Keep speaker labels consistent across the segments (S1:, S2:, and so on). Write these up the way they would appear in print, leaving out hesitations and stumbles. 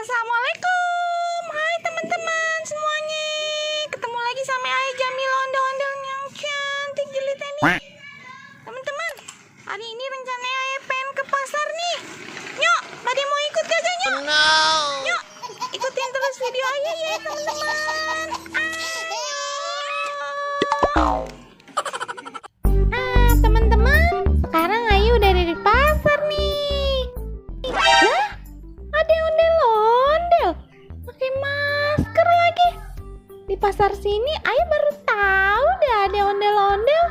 S1: Assalamualaikum. Hai teman-teman semuanya. Ketemu lagi sama Ayah Jamil ondel-ondel yang cantik jelita nih. Teman-teman, hari ini rencananya Ayah pengen ke pasar nih. Nyok, pada mau ikut kagak Nyok? Nyok, ikutin terus video Ayah ya teman-teman. Teman-teman, sekarang Ayah udah ada di pasar nih. Lah, ada ondel-ondel pakai masker lagi. Di pasar sini Ayah baru tahu deh ada ondel-ondel.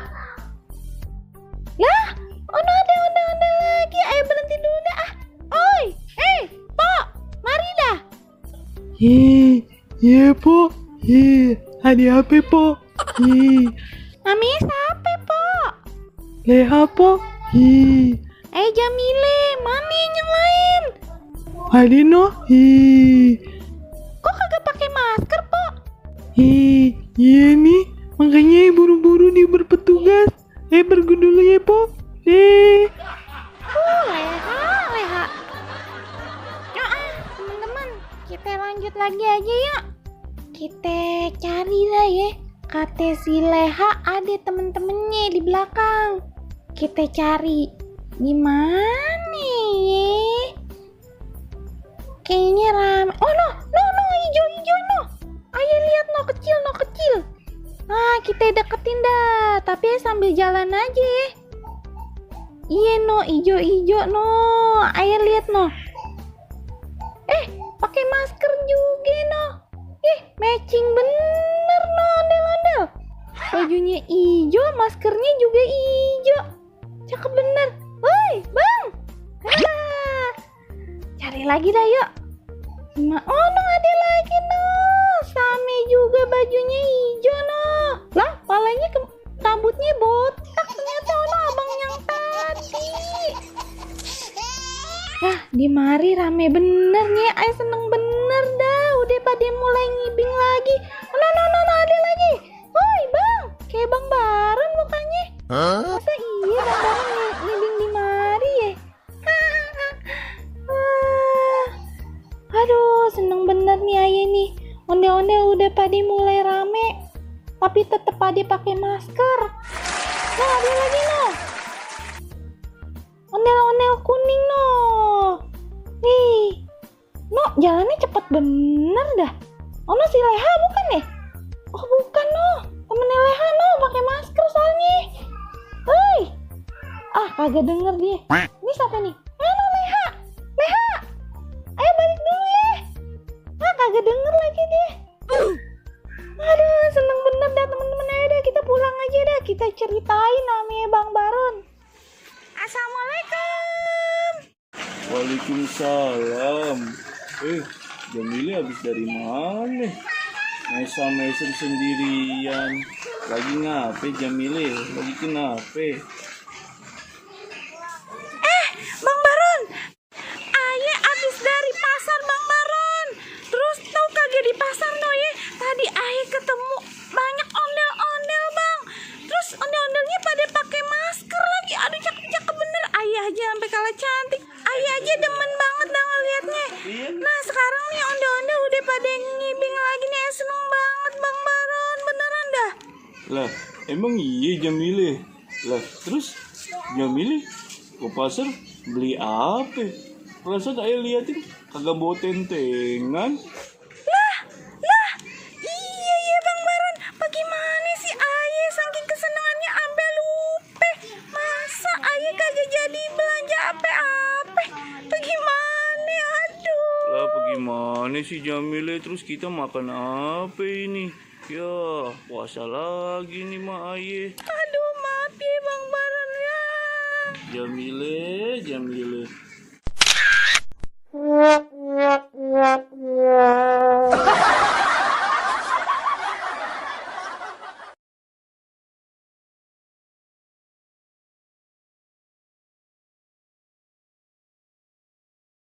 S1: Lah, ono ada ondel-ondel lagi. Ayah berhenti dulu dah. Oi, Pok, mari dah.
S2: Iya, Po. Ada apa, Po?
S1: Namanya siapa, Pok?
S2: Leha, Po.
S1: Jamile, mana yang lain?
S2: Ada no.
S1: Kok kagak pakai masker, Pok?
S2: Iya nih. Makanya buru-buru dia berpetugas. Pergi dulu ya, Po.
S1: Leha. Yuk teman-teman, kita lanjut lagi aja yuk. Kita cari lah ya. Kata si Leha ada temen-temennya di belakang. Kita cari di mana ya? Kayaknya rame. Oh no, hijau no. Ayo lihat no kecil. Nah, kita deketin dah. Tapi sambil jalan aja ya. Iya no, ijo no. Ayo lihat no. Pakai masker juga no. Matching bener no ondel-ondel. Bajunya ijo, maskernya juga ijo. Cakep bener. Woi, Bang. Cari lagi dah yuk. Oh no, ada lagi no. Sama juga bajunya ijo no. Lah, palanya rambutnya botak. Ternyata ono abang yang tadi. Di mari rame bener nih. Ayah seneng bener dah. Udah pada mulai ngibing lagi. No, ada lagi. Woi, Bang. Kayak Bang Baron mukanya. Masa iya Bang Baron ngibing di mari ya? Aduh, seneng bener nih Ayah nih. Ondel-ondel udah pada mulai rame. Tapi tetep pada pakai masker. Nah, ada lagi no. Ondel-ondel kuning no. Nih. No, jalannya cepet bener dah. Oh no, si Leha bukan ya? Oh bukan no. Temennya Leha no, pakai masker soalnya. Hei. Kagak denger dia. Ini siapa nih? No, Leha. Ayo balik dulu ya. Kagak denger lagi dia. Aduh, seneng bener dah temen-temen. Ayo dah, kita pulang aja dah. Kita ceritain namanya Bang Baron. Assalamualaikum.
S2: Waalaikumsalam. Jamile habis dari mana? Mesem sendirian. Lagi ngape Jamile? Lagi kenapa?
S1: Bang Baron, Ayah abis dari pasar Bang Baron. Terus tau kagak di pasar no ya? Tadi Ayah ketemu banyak ondel-ondel Bang. Terus ondel-ondelnya pada pakai masker lagi. Aduh, cakep bener. Ayah aja sampai kalah cantik. Ayah aja demen banget dah ngeliatnya. Nah sekarang nih ondel-ondel udah pada ngibing lagi nih. Seneng banget Bang Baron, beneran dah.
S2: Lah, emang iya Jamile? Lah, terus Jamile ke pasar beli apa? Perasaan ayah liatin kagak bawa tentengan.
S1: Iya Bang Baron. Bagaimana sih Ayah saking kesenangannya ampe lupa. Masa Ayah kagak jadi belanja apa-apa? Bagaimana? Aduh.
S2: Lah, bagaimana sih Jamile? Terus kita makan apa ini? Ya, puasa lagi nih mak ayah.
S1: Aduh, maaf ya Bang Baron ya.
S2: Jamile.